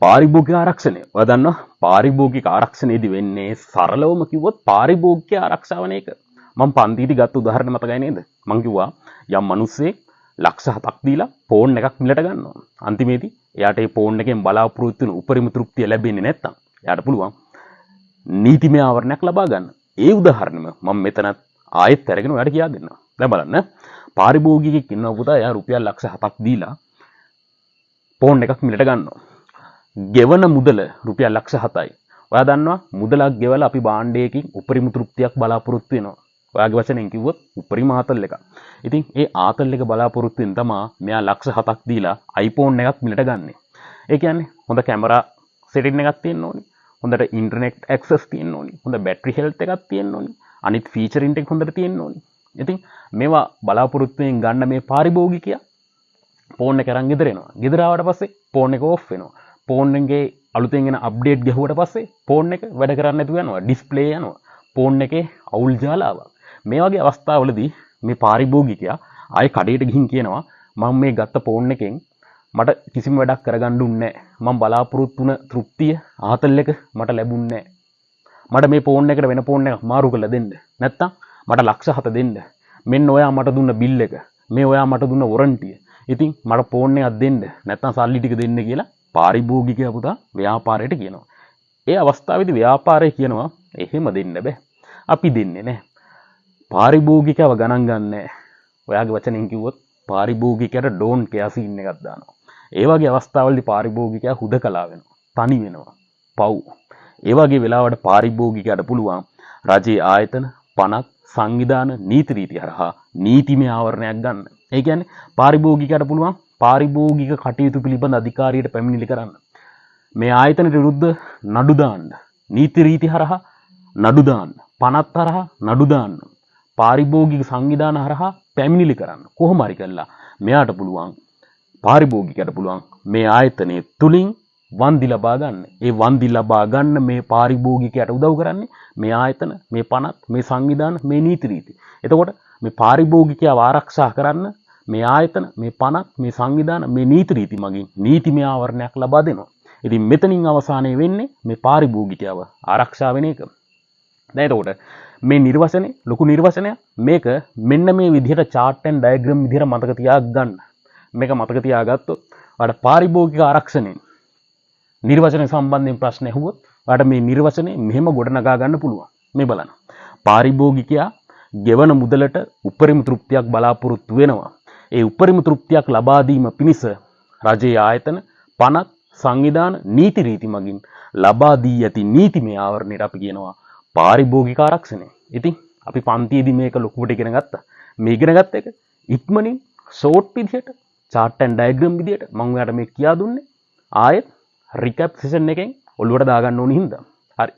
පාරිභෝගික ආරක්ෂණය. ඔයා දන්නවා පාරිභෝගික ආරක්ෂණයේදී වෙන්නේ සරලවම කිව්වොත් පාරිභෝගික ආරක්ෂාවන එක. මම පන්තිදී ගත්ත උදාහරණ මතකයි නේද? මම කිව්වා යම් මිනිස්සෙක් ලක්ෂ 7ක් දීලා ෆෝන් එකක් මිලට ගන්නවා. අන්තිමේදී එයාට ඒ ෆෝන් එකෙන් බලාපොරොත්තු වෙන උපරිම තෘප්තිය ලැබෙන්නේ නැත්තම් එයාට පුළුවන් නීතිමය ආවරණයක් ලබා ගන්න. ඒ උදාහරණෙම මම මෙතනත් ආයෙත් අරගෙන ඔයාලට කියා දෙන්නම්. දැන් බලන්න පාරිභෝගිකයෙක් ඉන්නවා පුතා එයා රුපියල් ලක්ෂ 7ක් දීලා ෆෝන් එකක් මිලට ගන්නවා. ගෙවන මුදල රුපියල් ලක්ෂ 7යි. ඔයා දන්නවා මුදලක් ගෙවලා අපි භාණ්ඩයකින් උපරිම තෘප්තියක් බලාපොරොත්තු වෙනවා. ඔයාගේ වචනෙන් කිව්වොත් උපරිම ආතල් එක. ඉතින් ඒ ආතල් එක බලාපොරොත්තු වෙන තමයි මෙයා ලක්ෂ 7ක් දීලා iPhone එකක් මිලට ගන්නෙ. ඒ කියන්නේ හොඳ කැමරා සෙටින් එකක් තියෙන්න ඕනි. හොඳට ඉන්ටර්නෙට් ඇක්සස් තියෙන්න ඕනි. හොඳ බැටරි හෙල්ත් එකක් තියෙන්න ඕනි. අනිත් ෆීචර් ඉන්ටෙක් හොඳට තියෙන්න ඕනි. ඉතින් මේවා බලාපොරොත්තුෙන් ගන්න මේ පාරිභෝගිකයා ෆෝන් එක අරන් ගෙදර එනවා. ගෙදර ආවට පස්සේ ෆෝන් එක ඕෆ් වෙනවා. ෆෝන් එකේ අලුතෙන් එන අප්ඩේට් ගැහුවට පස්සේ ෆෝන් එක වැඩ කරන්නේ නැතුව යනවා. ඩිස්ප්ලේ යනවා. ෆෝන් එකේ අවුල් ජාලාවක්. මේ වගේ අවස්ථාවලදී මේ පාරිභෝගිකයා ආයේ කඩේට ගිහින් කියනවා මම මේ ගත්ත ෆෝන් එකෙන් මට කිසිම වැඩක් කරගන්න දුන්නේ නැහැ. මම බලාපොරොත්තු වුණ තෘප්තිය ආතල් එක මට ලැබුණේ නැහැ. මට මේ ෆෝන් එකට වෙන ෆෝන් එකක් මාරු කරලා දෙන්න. නැත්තම් මට ලක්ෂ 7 දෙන්න. මෙන්න ඔයා මට දුන්න බිල් එක. මේ ඔයා මට දුන්න වොරන්ටිය. ඉතින් මට ෆෝන් එකක් දෙන්න. නැත්තම් සල්ලි ටික දෙන්න කියලා පාරිභෝගිකයා පුතා ව්‍යාපාරයට කියනවා. ඒ අවස්ථාවේදී ව්‍යාපාරය කියනවා එහෙම දෙන්න බෑ. අපි දෙන්නේ නැහැ. පාරිභෝගිකව ගණන් ගන්නෑ. ඔයාගේ වචනෙන් කිව්වොත් පාරිභෝගිකයට ඩෝන්ට් කෙයා සීන් එකක් දානවා. ඒ වගේ අවස්ථාවලදී පාරිභෝගිකයා හුදකලා වෙනවා. තනි වෙනවා. පව්. ඒ වගේ වෙලාවට පාරිභෝගිකයට පුළුවන් රජයේ ආයතන, පනත්, සංවිධාන, නීති රීති හරහා නීතිමය ආවරණයක් ගන්න. ඒ කියන්නේ පාරිභෝගිකයට පුළුවන් පාරිභෝගික කටයුතු පිළිබඳ අධිකාරියට පැමිණිලි කරන්න. මේ ආයතනට විරුද්ධ නඩු දාන්න. නීති රීති හරහා නඩු දාන්න. පනත් හරහා නඩු දාන්න. පාරිභෝගික සංවිධාන හරහා පැමිණිලි කරන්න. කොහොම හරි කළා මෙයාට පුළුවන් පාරිභෝගිකයට පුළුවන් මේ ආයතනයේ තුලින් වන්දි ලබා ගන්න. ඒ වන්දි ලබා ගන්න මේ පාරිභෝගිකයට උදව් කරන්නේ මේ ආයතන, මේ පනත්, මේ සංවිධාන, මේ නීති රීති. එතකොට මේ පාරිභෝගිකයව ආරක්ෂා කරන්න මේ ආයතන, මේ පනත්, මේ සංවිධාන, මේ නීති රීති මගින් නීතිමය ආවරණයක් ලබා දෙනවා. ඉතින් මෙතනින් අවසානයේ වෙන්නේ මේ පාරිභෝගිකයව ආරක්ෂා වෙන එක. දැන් එතකොට මේ නිර්වචනේ ලොකු නිර්වචනයක්. මේක මෙන්න මේ විදිහට chart and diagram විදිහට මතක තියාගන්න. මේක මතක තියාගත්තොත් ඔයාලට පාරිභෝගික ආරක්ෂණය නිර්වචන සම්බන්ධයෙන් ප්‍රශ්න ඇහුවොත් ඔයාලට මේ නිර්වචනේ මෙහෙම ගොඩනගා ගන්න පුළුවන්. මේ බලන්න. පාරිභෝගිකයා ගෙවන මුදලට උපරිම තෘප්තියක් බලාපොරොත්තු වෙනවා. ඒ උපරිම තෘප්තියක් ලබා දීම පිණිස රජයේ ආයතන, පනත්, සංවිධාන, නීති රීති මගින් ලබා දී ඇති නීතිමය ආවරණයට අපි කියනවා පාරිභෝගික ආරක්ෂණය. ඉතින් අපි පන්තියේදී මේක ලොකුවට ඉගෙන ගත්තා. මේ ඉගෙන ගත්ත එක ඉක්මනින් ෂෝට් විදිහට chart and diagram විදිහට මම ඔයාලට මේ කියා දුන්නේ. ආයෙත් රිකැප් සෙෂන් එකෙන් ඔළුවට දාගන්න ඕනි හින්දා. හරි.